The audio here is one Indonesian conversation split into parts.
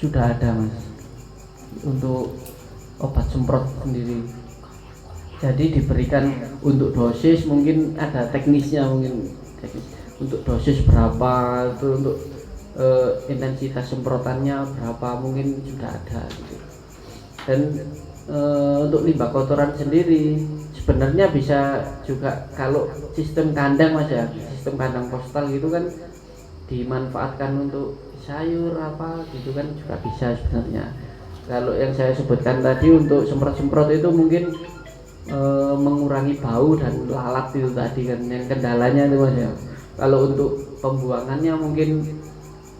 sudah ada mas untuk obat semprot sendiri. Jadi diberikan untuk dosis mungkin ada teknisnya, mungkin teknis untuk dosis berapa itu, untuk intensitas semprotannya berapa mungkin sudah ada gitu. Dan untuk limbah kotoran sendiri sebenarnya bisa juga kalau sistem kandang mas ya, sistem kandang postal gitu kan dimanfaatkan untuk sayur apa gitu kan juga bisa sebenarnya. Kalau yang saya sebutkan tadi untuk semprot-semprot itu mungkin mengurangi bau dan lalat itu tadi kan yang kendalanya itu mas ya. Kalau untuk pembuangannya mungkin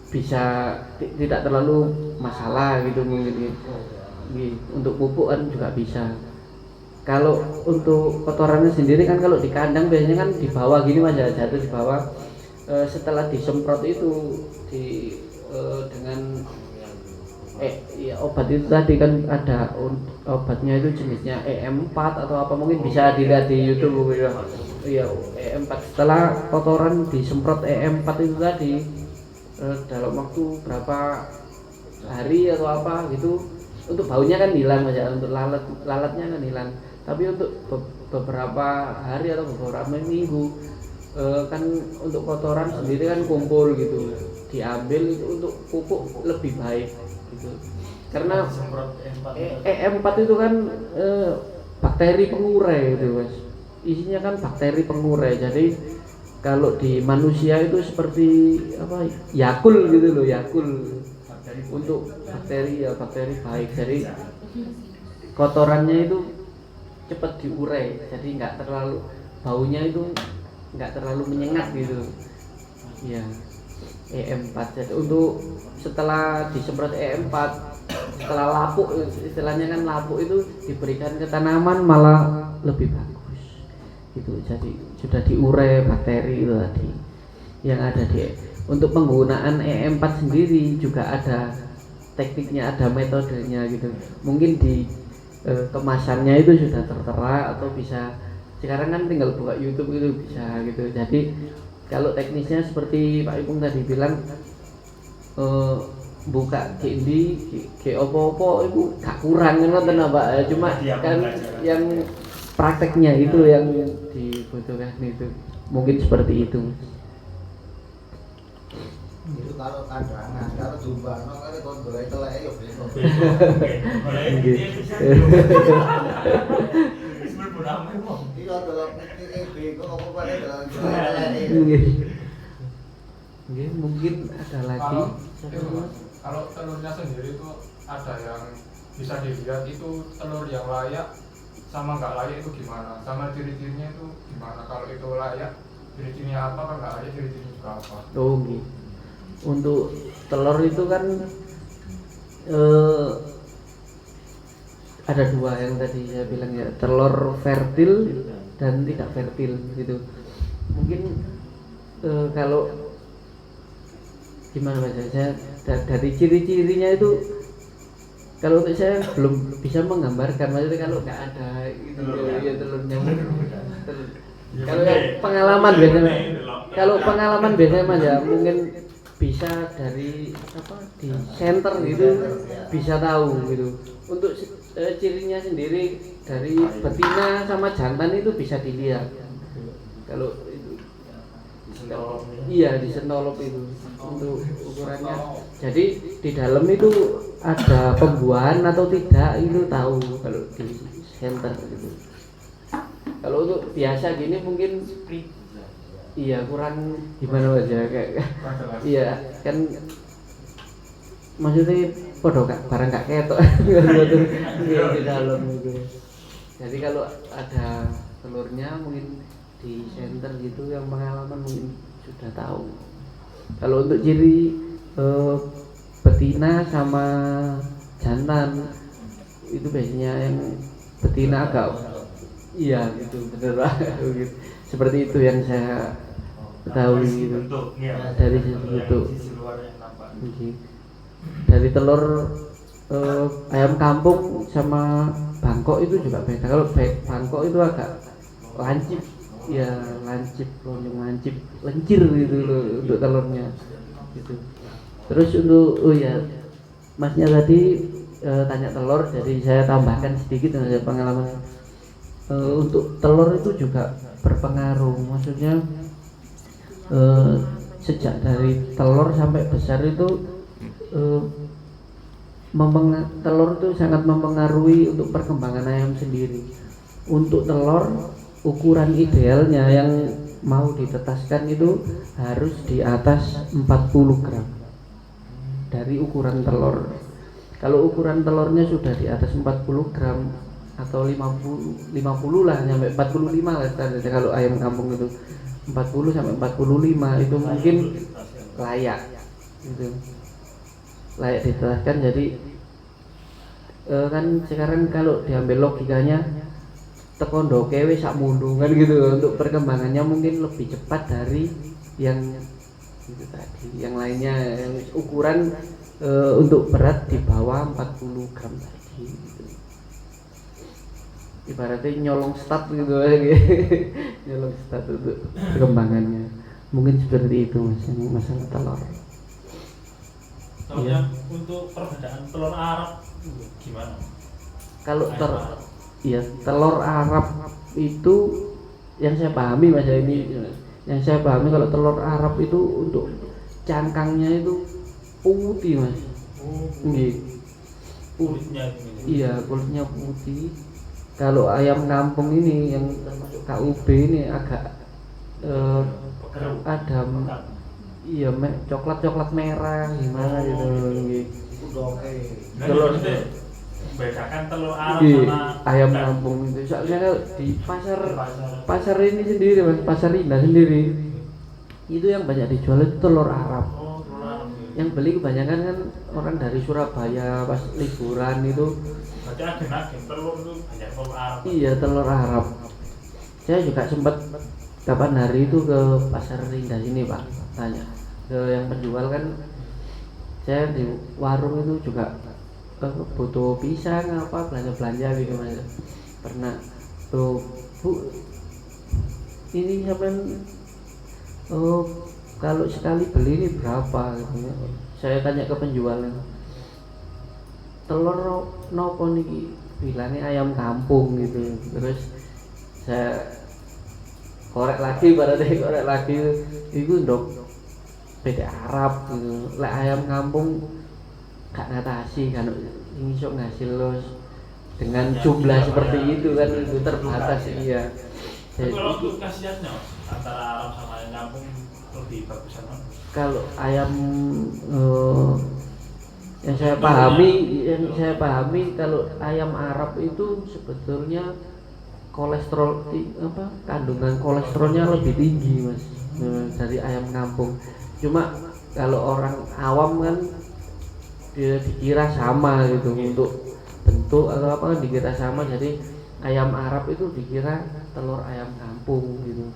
bisa tidak terlalu masalah gitu mungkin. Untuk pupuk kan juga bisa. Kalau untuk kotorannya sendiri kan kalau di kandang biasanya kan di bawah gini mas ya, jatuh di bawah. Setelah disemprot itu dengan ya obat itu tadi kan ada obatnya itu jenisnya EM4 atau apa, mungkin bisa dilihat di YouTube ya. Iya, EM4. Setelah kotoran disemprot EM4 itu tadi dalam waktu berapa hari atau apa gitu, untuk baunya kan hilang aja, untuk lalatnya kan hilang. Tapi untuk beberapa hari atau beberapa minggu kan untuk kotoran sendiri kan kumpul gitu, diambil itu untuk pupuk lebih baik gitu. Karena EM4 itu kan bakteri pengurai gitu mas, isinya kan bakteri pengurai. Jadi kalau di manusia itu seperti apa, Yakul gitu loh, Yakul untuk bakteri ya, bakteri baik. Jadi kotorannya itu cepat diurai, jadi nggak terlalu baunya itu nggak terlalu menyengat gitu ya. EM4 jadi untuk setelah disemprot EM4, setelah lapuk istilahnya kan, lapuk itu diberikan ke tanaman malah lebih bagus gitu. Jadi sudah diurai bakteri itu tadi yang ada di. Untuk penggunaan EM4 sendiri juga ada tekniknya, ada metodenya gitu. Mungkin di kemasannya itu sudah tertera atau bisa sekarang kan tinggal buka YouTube itu bisa gitu. Jadi kalau teknisnya seperti Pak Ipung tadi bilang, buka GINDI, opo-opo itu gak kurang ngoten Pak. Cuma kan yang prakteknya itu yang dibutuhkan itu. Mungkin seperti itu. Itu kalau kandangan, kalau jumbano kan kon golek teleke yo besok. Nggih. Iya dalam bingung apa pada dalam teleke. Nggih, mungkin ada lagi. Kalau telurnya sendiri itu ada yang bisa dilihat itu telur yang layak sama nggak layak itu gimana, sama ciri-cirinya itu gimana. Kalau itu layak, ciri-cirinya apa, kalau nggak layak ciri-cirinya juga apa. Oh gitu. Untuk telur itu kan ada dua yang tadi saya bilang ya, telur fertil dan tidak fertil gitu. Mungkin kalau gimana Mas, saya dari ciri-cirinya itu kalau untuk saya belum bisa menggambarkan, maksudnya kalau nggak ada itu ya telurnya. Kalau pengalaman biasanya, kalau pengalaman biasanya Mas ya, mungkin bisa dari apa di center gitu bisa tahu gitu. Untuk cirinya sendiri dari betina sama jantan itu bisa dilihat. Kalau itu iya di sentolop itu untuk ukurannya. Jadi di dalam itu ada pembuahan atau tidak itu tahu kalau di center gitu. Kalau untuk biasa gini mungkin iya kurang gimana aja kayak iya kan, maksudnya podo kak barang gak ketok di dalam gitu. Jadi kalau ada telurnya mungkin di center gitu, yang pengalaman mungkin sudah tahu. Kalau untuk ciri betina sama jantan itu biasanya yang betina agak iya gitu, bener lah gitu. Seperti itu yang saya ketahui gitu. Dari sisi bentuk. Dari telur ayam kampung sama bangkok itu juga beda. Kalau bangkok itu agak lancip, ya lancip, lonjong lancip, lencir gitu loh untuk telurnya gitu. Terus untuk Masnya tadi tanya telur, jadi saya tambahkan sedikit dari pengalaman. Untuk telur itu juga berpengaruh, maksudnya sejak dari telur sampai besar itu telur itu sangat mempengaruhi untuk perkembangan ayam sendiri. Untuk telur, ukuran idealnya yang mau ditetaskan itu harus di atas 40 gram dari ukuran telur. Kalau ukuran telurnya sudah di atas 40 gram atau 50 lah, sampai 45 lah standarnya. Kalau ayam kampung itu 40 sampai 45 itu mungkin layak gitu, layak ditetaskan. Jadi kan sekarang kalau diambil logikanya tekondo kewe sak mundu kan gitu, untuk perkembangannya mungkin lebih cepat dari yang itu tadi, yang lainnya yang ukuran untuk berat di bawah 40 gram tadi gitu. Ibaratnya nyolong stat gitu nyolong stat untuk perkembangannya, mungkin seperti itu mas, masalah telur. Soalnya untuk perbedaan telur Arab gimana? Kalau telur Arab itu yang saya pahami mas, yang saya pahami kalau telur Arab itu untuk cangkangnya itu putih mas. Kulitnya Iya, kulitnya putih. Kalau ayam kampung ini yang termasuk KUB ini agak ada coklat merah gimana gitu. Telur itu bedakan telur Arab sama ayam kampung itu. Soalnya di pasar ini sendiri mas, pasar Indah sendiri itu yang banyak dijual itu telur Arab. Yang beli kebanyakan kan orang dari Surabaya pas liburan itu. Berarti agen-agen telur itu banyak telur Arab. Iya, telur Arab. Saya juga sempat kapan hari itu ke pasar Indah sini pak, tanya ke yang penjual kan, saya di warung itu juga butuh pisang apa belanja gitu mas. Pernah tuh bu, ini sampean kalau sekali beli ini berapa gitu. Saya tanya ke penjualnya, telur nopo niki, bilangnya ayam kampung gitu. Terus saya korek lagi itu ndok beda Arab gitu. Lek ayam kampung gak ngatasi kan ini sok ngasil lo dengan jumlah seperti itu kan, itu terbatas. Iya. Kalau untuk khasiatnya antara Arab sama ayam kampung lebih bagus sama? Kalau ayam yang saya pahami kalau ayam Arab itu sebetulnya kolesterol kandungan kolesterolnya lebih tinggi mas dari ayam kampung. Cuma kalau orang awam kan dia dikira sama gitu, untuk bentuk atau apa kan dikira sama, jadi ayam Arab itu dikira telur ayam kampung gitu.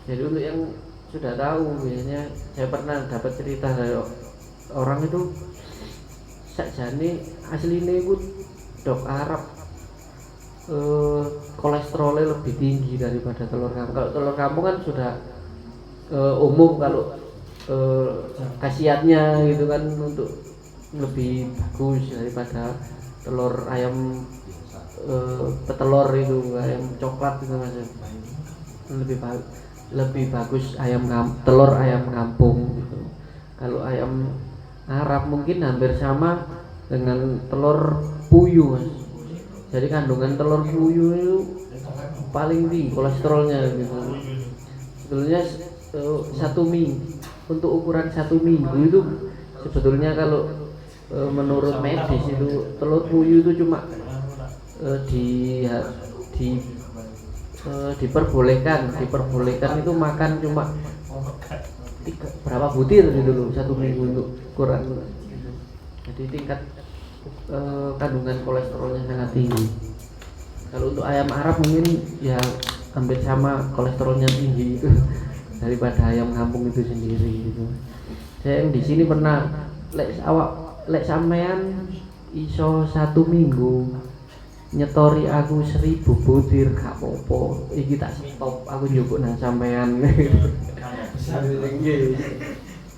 Jadi untuk yang sudah tahu, biasanya saya pernah dapat cerita dari orang itu sakjane aslinya itu dok Arab kolesterolnya lebih tinggi daripada telur kampung. Kalau telur kampung kan sudah umum kalau khasiatnya gitu kan untuk lebih bagus daripada telur ayam petelur itu, ayam coklat gitu mas. Lebih bagus telur ayam kampung gitu. Kalau ayam Arab mungkin hampir sama dengan telur puyuh mas. Jadi kandungan telur puyuh itu paling tinggi kolesterolnya gitu. Sebetulnya satu minggu, untuk ukuran 1 minggu itu sebetulnya kalau menurut medis itu telur puyuh itu cuma diperbolehkan itu makan cuma berapa butir gitu loh 1 minggu untuk ukuran. Jadi tingkat kandungan kolesterolnya sangat tinggi. Kalau untuk ayam Arab mungkin ya hampir sama kolesterolnya tinggi itu daripada ayam kampung itu sendiri gitu. Saya yang di sini pernah lek sampean iso 1 minggu nyetori aku 1000 butir gak apa-apa, iki tak stop, aku njupuk nang sampean.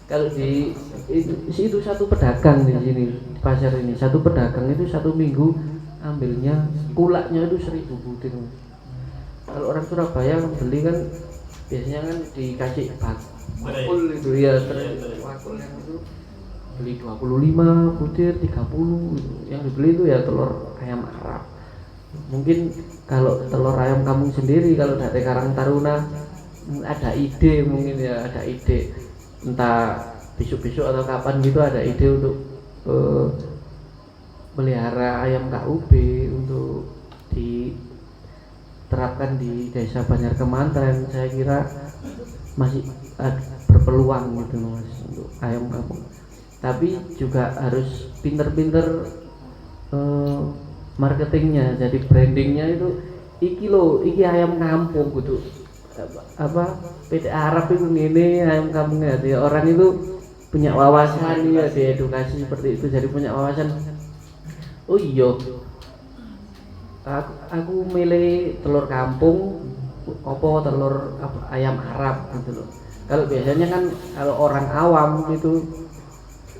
Kalau di itu satu pedagang di sini pasar ini. Satu pedagang itu satu minggu ambilnya kulaknya itu 1.000 butir. Kalau orang Surabaya beli kan biasanya kan dikasih bakul itu ya, bakul yang itu beli 25 butir 30 gitu. Yang dibeli itu ya telur ayam Arab. Mungkin kalau telur ayam kampung sendiri, kalau dari Karang Taruna ada ide, mungkin ya ada ide entah besok-besok atau kapan gitu ada ide untuk melihara ayam KUB untuk diterapkan di desa Banjar Kemanten. Saya kira masih berpeluang gitu mas untuk ayam kampung, tapi juga harus pinter-pinter marketingnya, jadi brandingnya itu iki ayam kampung gitu, apa PT Arab itu ini ayam kampungnya, jadi orang itu punya wawasan ya, diedukasi seperti itu, jadi punya wawasan. Oh iya, aku milih telur kampung opo telur ayam Arab gitu loh. Kalau biasanya kan kalau orang awam itu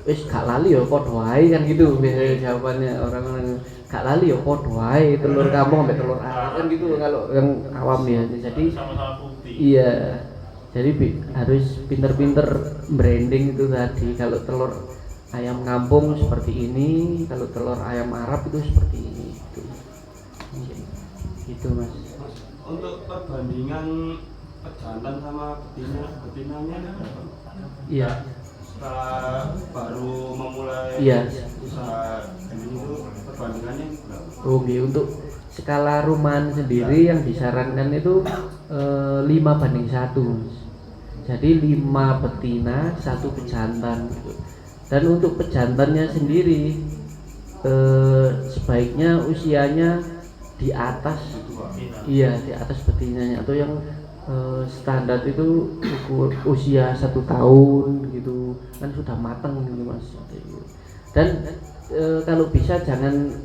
wis gak lali ya padha wae kan gitu biasanya jawabannya orang-orang, gak lali ya padha wae telur kampung sampai telur Arab kan gitu kalau yang awam ya. Jadi sama-sama putih. iya, jadi harus pinter-pinter branding itu tadi. Kalau telur ayam kampung seperti ini, kalau telur ayam Arab itu seperti ini gitu mas. Untuk perbandingan pejantan sama betinanya berapa? Iya. Setelah baru memulai Iya. usaha ini itu perbandingannya berapa? Oke, untuk skala rumahan sendiri yang disarankan itu 5:1 mas. Jadi 5 betina 1 pejantan gitu. Dan untuk pejantannya sendiri sebaiknya usianya di atas, iya di atas betinanya, atau yang standar itu usia 1 tahun gitu kan sudah matang gitu mas. Dan kalau bisa jangan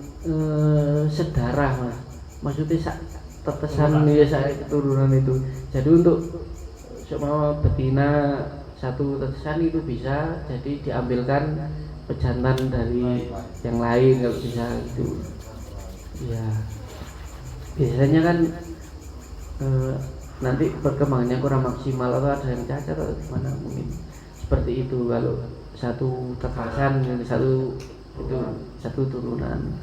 sedarah mas, maksudnya tetesan ya keturunan itu. Jadi untuk semua betina 1 tetesan itu bisa, jadi diambilkan pejantan dari yang lain kalau bisa itu ya. Biasanya kan nanti perkembangannya kurang maksimal atau ada yang cacat atau gimana, mungkin seperti itu. Kalau 1 tetesan itu 1 turunan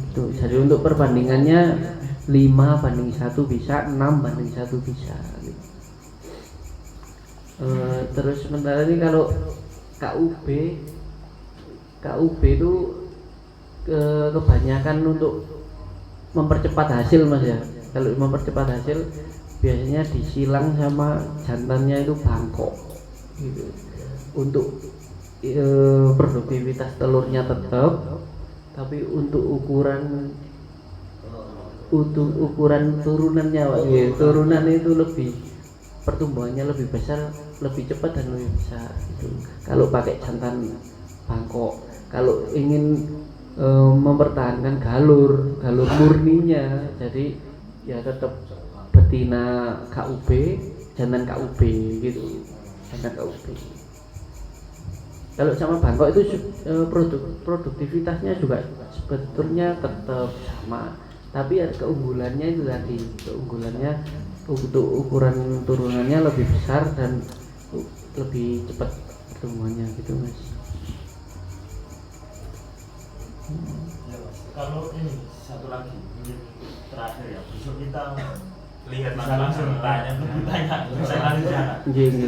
itu. Jadi untuk perbandingannya 5:1 bisa, 6:1 bisa gitu. Terus sementara ini kalau KUB itu kebanyakan untuk mempercepat hasil mas ya. Kalau mempercepat hasil biasanya disilang sama jantannya itu bangkok gitu. Untuk produktivitas telurnya tetap, tapi untuk ukuran turunannya ya, turunan itu lebih, pertumbuhannya lebih besar, lebih cepat dan lebih besar gitu. Kalau pakai jantan bangkok, kalau ingin mempertahankan galur murninya, jadi ya tetap betina KUB, jantan KUB gitu, jantan KUB. Kalau sama bangkok itu produktivitasnya juga sebetulnya tetap sama, tapi ada keunggulannya itu tadi, keunggulannya untuk ukuran turunannya lebih besar dan lebih cepat pertumbuhannya gitu mas. Kalau ini satu lagi mungkin terakhir ya, besok kita lihat langsung tanya bisa lanjut ya.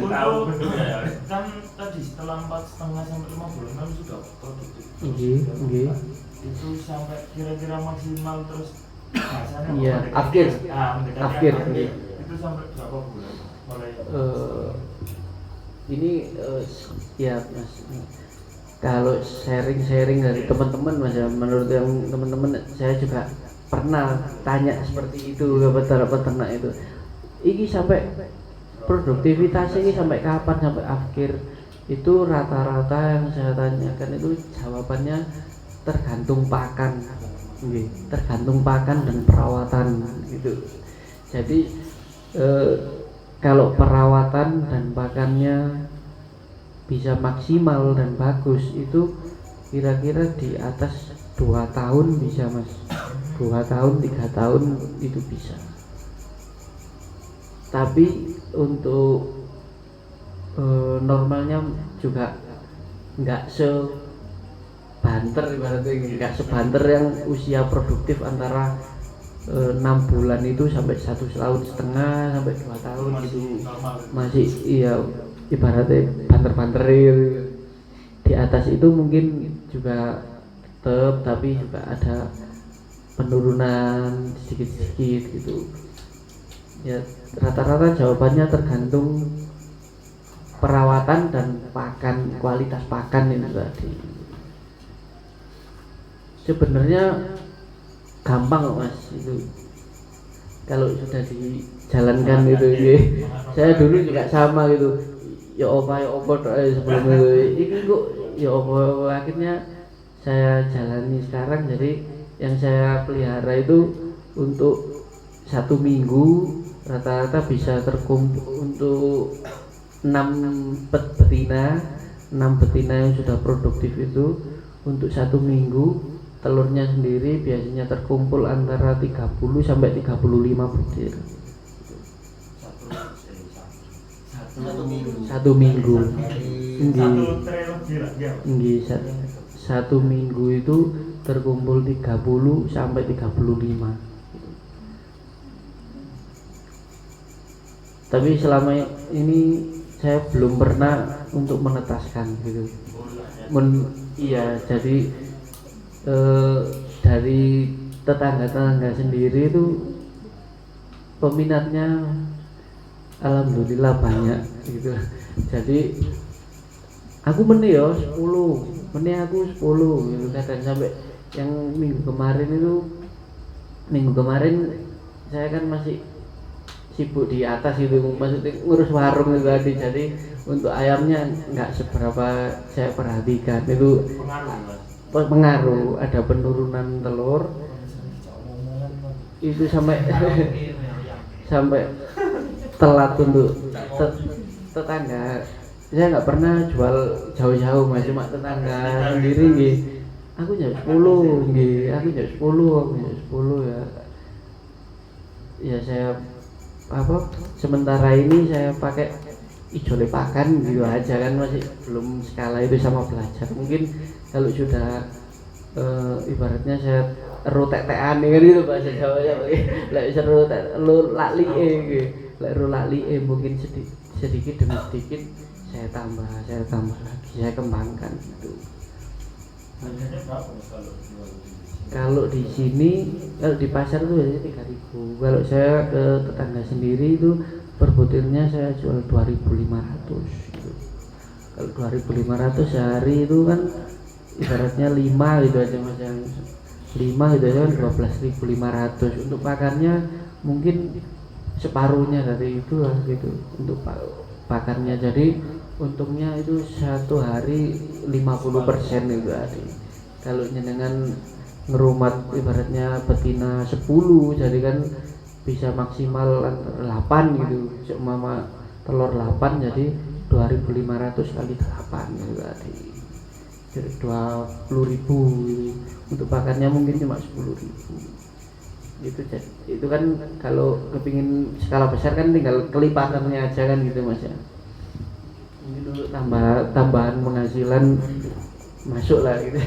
Tahu betul ya. Kan tadi setelah 4,5 sampai 5 bulan kan sudah produktif. Itu sampai kira-kira maksimal terus rasanya iya, akhir. Itu sampai berapa bulan? Mulai ini ya mas, kalau sharing dari teman-teman mas ya, menurut yang teman-teman saya juga pernah tanya seperti itu ke peternak itu. Ini sampai produktivitasnya ini sampai kapan, sampai akhir itu rata-rata yang saya tanyakan itu jawabannya tergantung pakan, tergantung pakan dan perawatan gitu. Jadi kalau perawatan dan pakannya bisa maksimal dan bagus, itu kira-kira di atas 2 tahun bisa mas, 2 tahun 3 tahun itu bisa. Tapi untuk normalnya juga nggak sebanter, ibaratnya nggak sebanter yang usia produktif antara 6 bulan itu sampai 1,5 tahun sampai 2 tahun itu masih iya ibaratnya banter-banter di atas itu mungkin juga tetap, tapi juga ada penurunan sedikit-sedikit gitu ya. Rata-rata jawabannya tergantung perawatan dan pakan, kualitas pakan ini tadi. Sebenarnya gampang mas itu kalau sudah dijalankan gitu ya. Saya dulu juga sama gitu, ya apa sebelum itu kok ya apa, akhirnya saya jalani sekarang. Jadi yang saya pelihara itu untuk 1 minggu rata-rata bisa terkumpul untuk 6 betina yang sudah produktif itu untuk 1 minggu. Telurnya sendiri biasanya terkumpul antara 30 sampai 35 butir. 1 minggu. Nggih, 1 minggu itu terkumpul 30 sampai 35. Tapi selama ini saya belum pernah untuk menetaskan gitu. Iya, jadi dari tetangga-tetangga sendiri itu peminatnya alhamdulillah banyak gitu. Jadi aku meni ya 10, meni aku 10 gitu. Kadang sampai yang minggu kemarin saya kan masih sibuk di atas itu, maksudnya ngurus warung itu tadi. Jadi untuk ayamnya nggak seberapa saya perhatikan, itu pengaruh ada penurunan telur itu sampai telat untuk tetangga. Saya nggak pernah jual jauh-jauh mas, cuma tetangga sendiri nggih. Aku jam 10 nggih, aku jam 10 ya. Ya saya sementara ini saya pakai ijole pakan gitu aja kan, masih belum skala itu sama belajar. Mungkin kalau sudah ibaratnya saya rotek-tekan kan gitu bahasa Jawa ya, lek seru lali mungkin sedikit demi sedikit saya tambah lagi, saya kembangkan gitu. Kalau di sini, kalau di pasar itu biasanya 3.000. Kalau saya ke tetangga sendiri itu per butirnya saya jual 2.500 gitu. Kalau 2.500 sehari itu kan ibaratnya 5 gitu aja mas, yang 5 gitu aja kan 12.500. Untuk pakannya mungkin separuhnya dari itu lah gitu untuk pakannya. Jadi untungnya itu 1 hari 50% itu hari. Kalau dengan ngerumat ibaratnya betina 10, jadi kan bisa maksimal 8 gitu. Cuma telur 8 jadi 2.500 kali 8 gitu tadi. Jadi 20.000 gitu. Untuk pakannya mungkin cuma 10.000. Itu kan kalau kepingin skala besar kan tinggal kelipatannya aja kan gitu mas ya. Mungkin untuk tambahan penghasilan masuk lah gitu.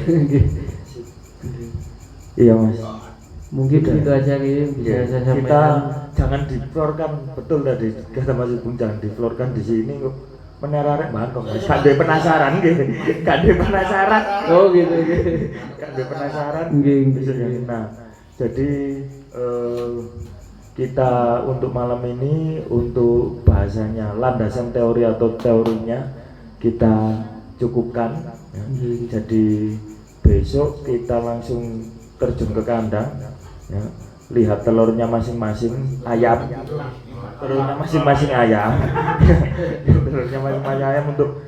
Iya mas, Mungkin itu aja gitu bisa saya sampaikan. Kita jangan diflorkan, betul tadi kata Mas Ibung, jangan diflorkan di sini kok menerarek mantap. Kadhe penasaran nggih. Kadhe penasaran. Oh gitu. Kadhe penasaran. Nggih. Nah, jadi kita untuk malam ini untuk bahasanya landasan teori atau teorinya kita cukupkan ya. Jadi besok kita langsung terjun ke kandang ya, lihat telurnya masing-masing ayam, telurnya masing-masing ayam telurnya masing-masing ayam untuk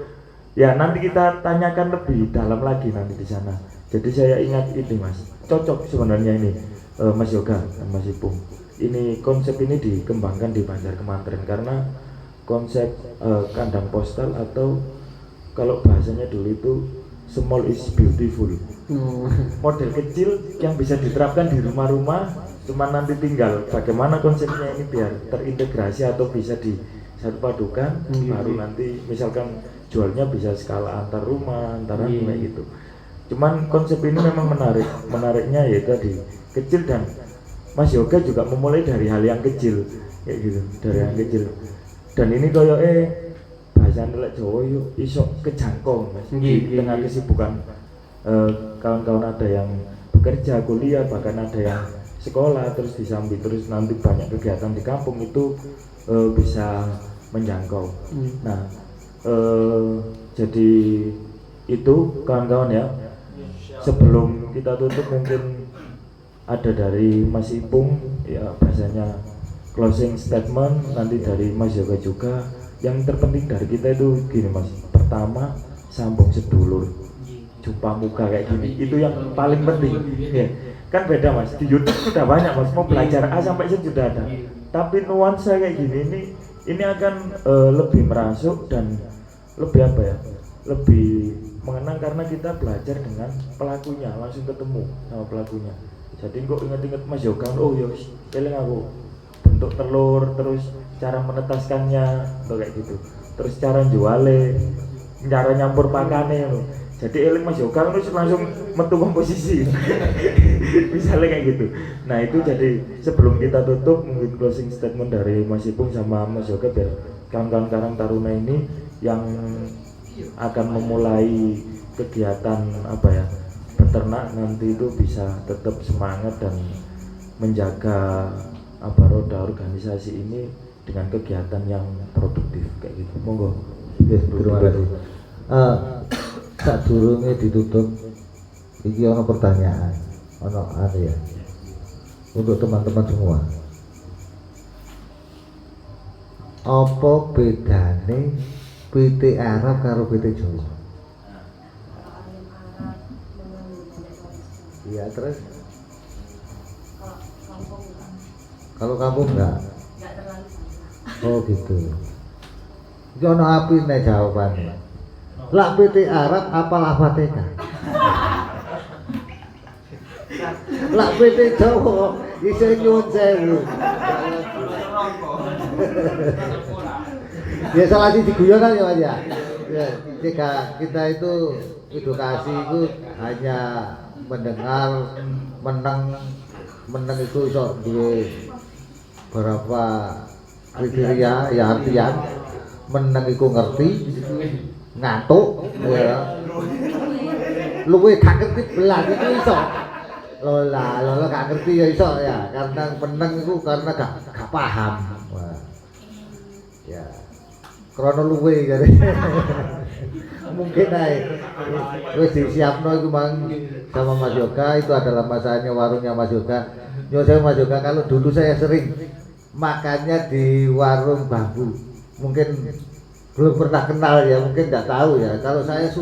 ya nanti kita tanyakan lebih dalam lagi nanti di sana. Jadi saya ingat ini mas, cocok sebenarnya ini Mas Yoga dan Mas Ipung, ini konsep ini dikembangkan di Banjar Kemantren karena konsep kandang postal atau kalau bahasanya dulu itu small is beautiful. Model kecil yang bisa diterapkan di rumah-rumah, cuma nanti tinggal bagaimana konsepnya ini biar terintegrasi atau bisa disatupadukan, baru nanti misalkan jualnya bisa skala antar rumah, antara rumah gitu. Cuman konsep ini memang menarik, menariknya yaitu tadi kecil, dan Mas Yoga juga memulai dari hal yang kecil kayak gitu, dari yang kecil. Dan ini koyo bahasa lek Jawa yuk iso kejangkau Mas di tengah kesibukan kawan-kawan ada yang bekerja, kuliah, bahkan ada yang sekolah, terus disambi terus nanti banyak kegiatan di kampung itu bisa menjangkau. Nah, jadi itu kawan-kawan ya. Sebelum kita tutup mungkin ada dari Mas Ipung ya, bahasanya closing statement, nanti dari Mas Yoga juga. Yang terpenting dari kita itu gini Mas, pertama sambung sedulur, jumpa muka kayak gini, itu yang paling penting ya. Kan beda Mas, di YouTube sudah banyak Mas, mau belajar A sampai Z sudah ada, tapi nuansa kayak gini ini akan lebih merasuk dan lebih apa ya, lebih mengenang karena kita belajar dengan pelakunya, langsung ketemu sama pelakunya. Jadi kok inget-inget Mas Yoga, oh ya eling aku bentuk telur, terus cara menetaskannya atau kayak gitu, terus cara juale, cara nyampur pakannya loh. Jadi eling Mas Yoga terus langsung metu komposisi misalnya kayak gitu. Nah itu jadi sebelum kita tutup mungkin closing statement dari Mas Ipung sama Mas Yoga biar kawan-kawan Karang Taruna ini yang akan memulai kegiatan apa ya, beternak nanti itu bisa tetap semangat dan menjaga apa roda organisasi ini dengan kegiatan yang produktif kayak gitu. Monggo. Yes, terima kasih. Sadurunge ditutup iki ana pertanyaan, ana ya. Untuk teman-teman semua. Apa bedane PT Arab karo PT Jawa? Iya, terus kalau kampung enggak terlalu sama. Oh gitu. Iki ono apine jawabane. Lah PT Arab apal Al-Fatihah. Lah PT Jawa iso nyuwun sewu. Ya salah siji guyonan ya Mas ya. Ya, jika kita itu edukasi itu hanya mendengar, meneng itu iso duwe berapa kriteria ya, artian meneng iku ngerti, ngantuk ya. Luwe gak ngerti belas itu iso. Lola gak ngerti ya iso ya, karena meneng itu karena gak paham. Wah. Ya. Krono luwe jare. Mungkin ae wis disiapno iku mang sama Mas Yoga, itu adalah masanya warungnya Mas Yoga. Nyuwun sewu Mas Yoga, kalau dulu saya sering makannya di warung bambu. Mungkin belum pernah kenal ya, mungkin enggak tahu ya. Kalau saya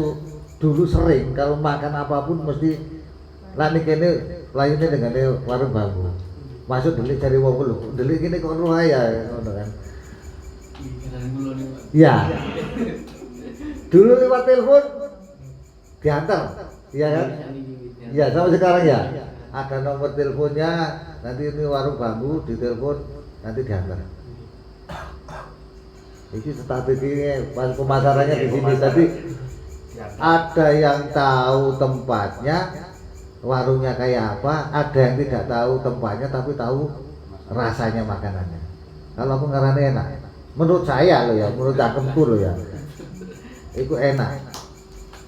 dulu sering kalau makan apapun mesti lani kene layune dengan warung bambu. Masuk delik cari wong lho. Delik kene kok ora ya ngono kan. Ya. Dulu lewat telepon diantar, iya kan? Iya, sampai sekarang ya. Ada nomor teleponnya, nanti ini warung bambu ditelepon, nanti diantar. Ini statistiknya pas pemasarannya di sini tadi ada yang tahu tempatnya, warungnya kayak apa, ada yang tidak tahu tempatnya tapi tahu rasanya makanannya. Kalau aku ngarane enak. Menurut saya loh ya, menurut cangkemku loh ya, itu enak.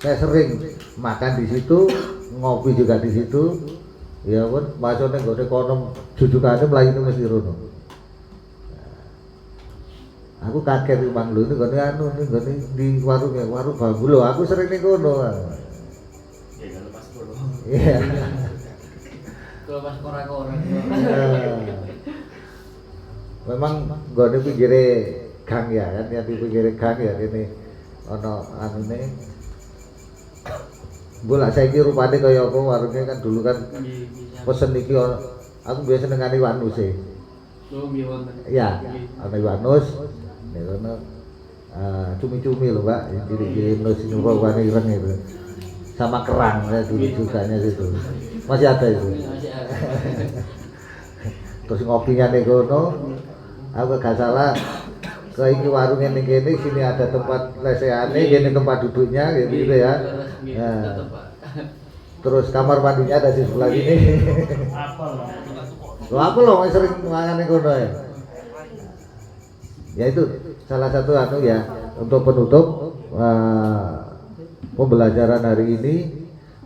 Saya sering makan di situ, ngopi juga di situ. Ya pun, masuknya nggak ada konom, jujukannya melayu mesti rono. Aku kaget memang lu ini gini anu ini di warungnya, warung bambu loh. Aku sering nih kono. Ya kalau pas kono. Iya. Kalau pas korak-korak. Memang gue pinggire gang ya kan, ya di pinggire gang ya ini ono anu nih. Bola saya kira rupanya kaya apa warungnya kan dulu kan pesen iki aku biasa nengani Wanus sih. Ya, ana Wanus, nek ono cumi-cumi lho Mbak, yang ciri-ciri nus nyuwun ireng itu. sama kerang saya dulu sukanya situ. Masih ada itu. Terus ngopinya nih kono, aku gak salah ke ini warungnya nih gini, sini ada tempat lesehannya, gini tempat duduknya gitu ya. Nah, terus kamar mandinya ada di sebelah sini. Apa loh sering mangan nih kono ya? Ya itu salah satu ya untuk penutup pembelajaran hari ini,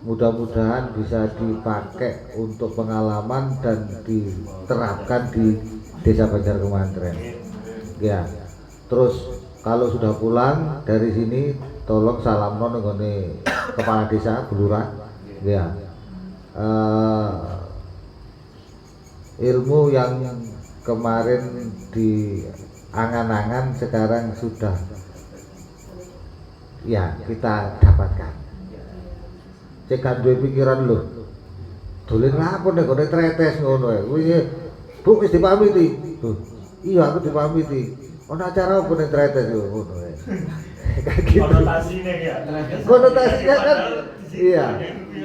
mudah-mudahan bisa dipakai untuk pengalaman dan diterapkan di Desa Banjar Kemantren. Ya, terus kalau sudah pulang dari sini tolong salam nggone kepala desa, Bu Lurah. Ya, ilmu yang kemarin di angan-angan sekarang sudah ya kita dapatkan. Cek kan duwe pikiran lho. Dolen ngapa nek kene tretes ngono ya. Kuwi Bu wis dipamiti. Iya aku dipamiti. Ono acara apa nek tretes yo ngono ya. Konotasinya ya. Konotasinya kan iya.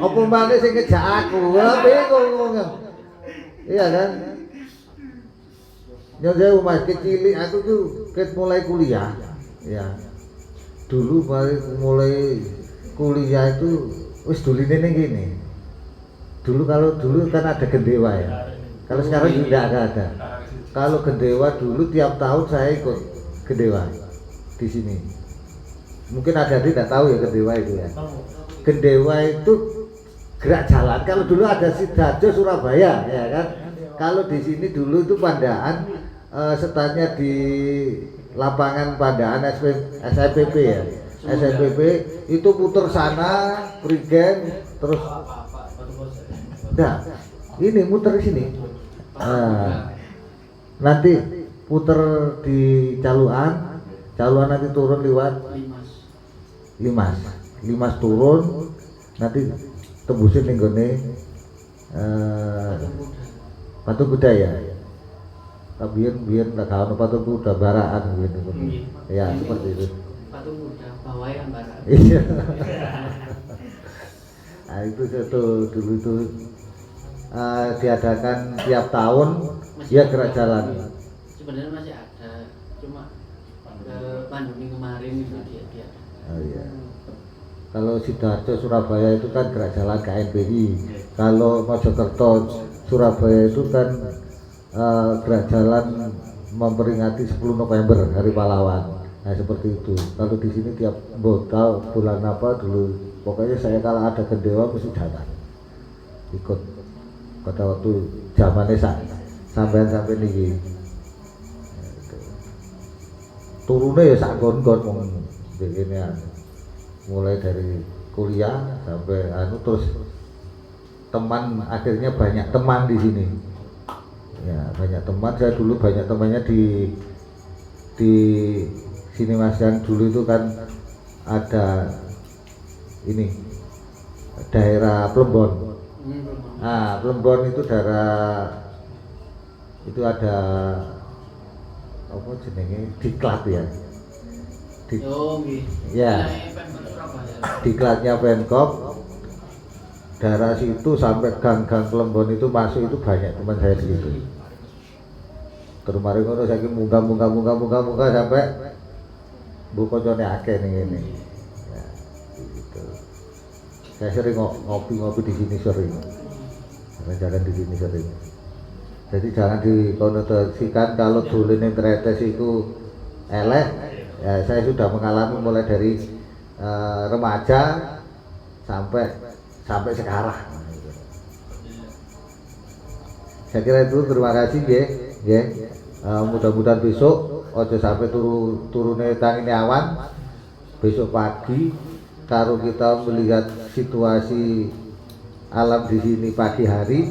Apa maneh sing ngejak aku? Lah bingung. Iya kan? Nyonya Mas kecil aku tuh mulai kuliah ya. Dulu mulai kuliah itu wis duline ning gini. Dulu kan ada gendewa ya. Kalau sekarang tidak ada. Kalau gendewa dulu tiap tahun saya ikut gendewa di sini. Mungkin ada tidak tahu ya gendewa itu ya. Gendewa itu gerak jalan. Kalau dulu ada Sidoarjo Surabaya ya kan. Kalau di sini dulu itu Pandaan setannya di lapangan Pandaan SPP ya. SPP itu puter sana, Prigen, terus nah, ini muter di sini. Nanti puter di Caluan nanti turun lewat Limas turun, nanti tembusin ning gone Patung Kuda ya. Tapi biar tak tahu Patung Kuda baraan gitu. Ya seperti itu. Patung Kuda bawayan baraan. Iya. Nah itu dulu itu diadakan tiap tahun ya gerak jalan. Sebenarnya masih ada, cuma pandemi kemarin itu dia. Oh iya. Kalau Sidoarjo Surabaya itu kan gerak jalan KNPI. Kalau Mojokerto Surabaya itu kan gerak jalan memperingati 10 November Hari Pahlawan. Nah seperti itu. Kalau di sini tiap bulan apa dulu, pokoknya saya kalau ada gendewa mesti datang ikut pada waktu zamannya sampai niki. Turunnya ya sak gon-gon begini mulai dari kuliah sampai terus teman, akhirnya banyak teman di sini. Ya banyak teman, saya dulu banyak temannya di sini Mas, yang dulu itu kan ada ini daerah Plembon. Plembon itu daerah itu ada apa jenenge diklat ya. Ya. Diklatnya Pemkop. Daerah situ sampai gang-gang Plembon itu masuk itu banyak teman saya di situ. Terus mari ngono saiki munggah sampai bu koncone akeh ning ngene. Ya, gitu. Saya sering ngopi di sini sering. Jalan di sini sering. Jadi jangan dikonotasikan kalau dulu ning tretes itu elek. Ya, saya sudah mengalami mulai dari remaja sampai sekarang. Saya kira itu, terima kasih ya. Mudah-mudahan besok ojo sampai turune tangine awan. Besok pagi kalau kita melihat situasi alam di sini pagi hari,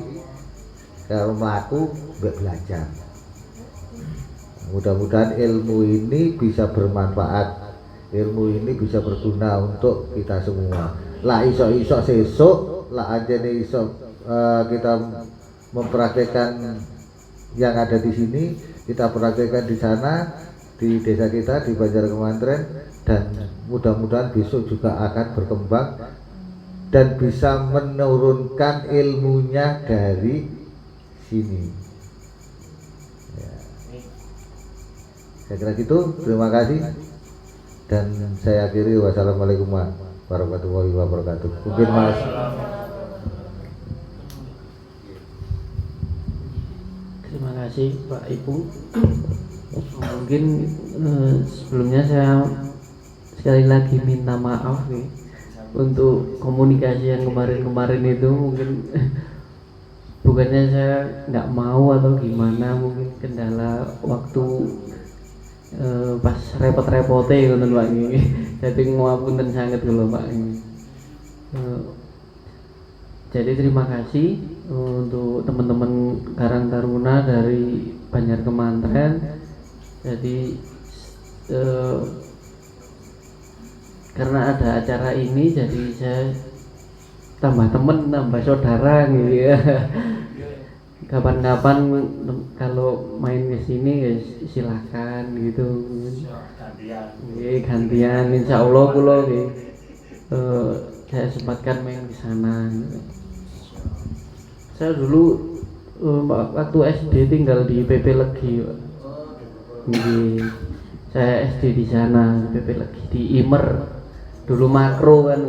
kalau melaku belajar. Mudah-mudahan ilmu ini bisa bermanfaat, ilmu ini bisa berguna untuk kita semua. Lah iso-iso sesuk, lah anjene iso kita mempraktekkan yang ada di sini, kita praktekkan di sana, di desa kita, di Banjar Kemantren, dan mudah-mudahan besok juga akan berkembang dan bisa menurunkan ilmunya dari sini. Ya. Saya kira gitu. Terima kasih. Dan saya akhiri, wassalamualaikum warahmatullahi wabarakatuh. Mungkin Mas. Terima kasih Pak Ibu. Mungkin sebelumnya saya sekali lagi minta maaf nih untuk komunikasi yang kemarin-kemarin itu. Mungkin bukannya saya nggak mau atau gimana, mungkin kendala waktu pas repot-repotnya ngoten Pak ini. Jadi ngapunten sanget lho Pak ini. Jadi terima kasih untuk teman-teman Karang Taruna dari Banjar Kemantren. Jadi karena ada acara ini, jadi saya tambah temen, tambah saudara gitu ya. Kapan-kapan kalau main ke sini ya silakan gitu. Gantian, insya Allah kula saya sempatkan main ke sana. Saya dulu waktu SD tinggal di PP Legi, Pak. Saya SD di sana, PP Legi di Imer. Dulu makro kan,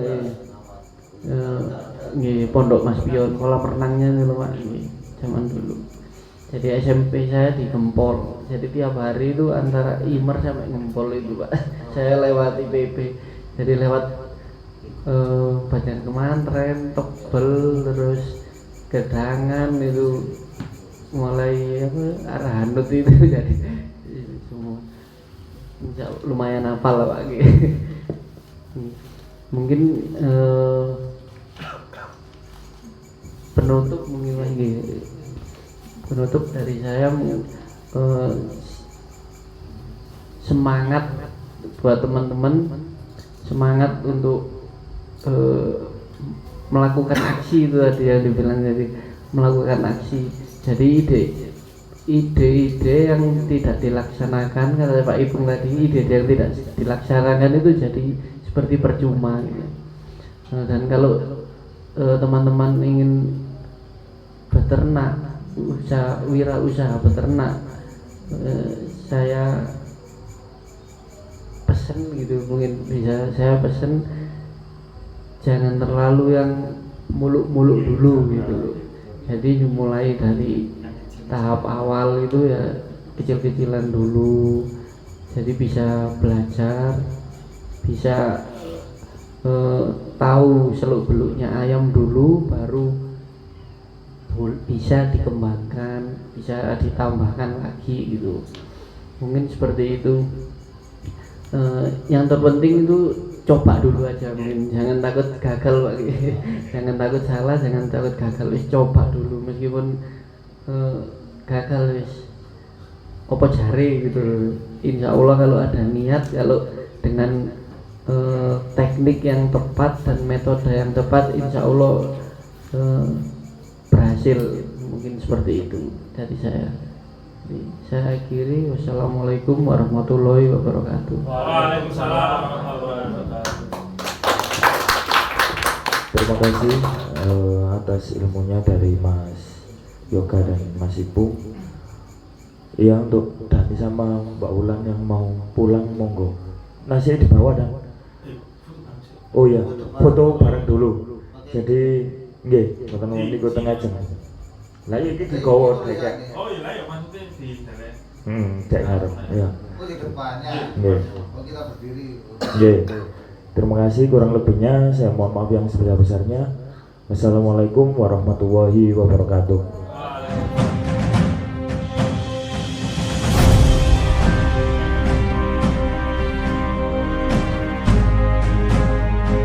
Pondok Mas Pion, kolam renangnya nih Pak, zaman dulu. Jadi SMP saya di Gempol. Jadi tiap hari itu antara Imer sampai Gempol itu Pak. Saya lewati PP. Jadi lewat Banjar Kemantren, Tebel, terus Gedangan itu mulai arah Handut itu jadi semua lumayan hafal lah Pak. Mungkin penutup mungkin lagi penutup dari saya, semangat buat teman-teman, semangat untuk melakukan aksi itu tadi yang dibilang, jadi melakukan aksi. Jadi ide-ide yang tidak dilaksanakan, kata Pak Ipung tadi, ide-ide yang tidak dilaksanakan itu jadi seperti percuma gitu. Dan kalau teman-teman ingin beternak, wirausaha beternak, saya pesen gitu, mungkin bisa saya pesen jangan terlalu yang muluk-muluk dulu gitu loh. Jadi dimulai dari tahap awal itu ya kecil-kecilan dulu. Jadi bisa belajar, bisa tahu seluk-beluknya ayam dulu, baru bisa dikembangkan, bisa ditambahkan lagi gitu. Mungkin seperti itu. Yang terpenting itu coba dulu aja, mungkin jangan takut gagal Pak. Jangan takut salah, jangan takut gagal, wis coba dulu, meskipun gagal wis apa jare gitu. Insya Allah kalau ada niat, kalau dengan teknik yang tepat dan metode yang tepat, insya Allah berhasil. Mungkin seperti itu dari saya. Saya akhiri, wassalamualaikum warahmatullahi wabarakatuh. Waalaikumsalam warahmatullahi wabarakatuh. Terima kasih atas ilmunya dari Mas Yoga dan Mas Ipung. Ya, untuk Dani sama Mbak Ulan yang mau pulang, monggo. Nasi di bawah dan oh ya, foto bareng dulu. Jadi nggih, mboten niku tengah jam. Lah iki digawa dek. Oh iya lah ya, maksudnya di dalam. Dek ngarep. Ya. Oh di depannya. Nggih. Oh kita berdiri. Nggih. Terima kasih, kurang lebihnya saya mohon maaf yang sebesar-besarnya. Wassalamualaikum warahmatullahi wabarakatuh.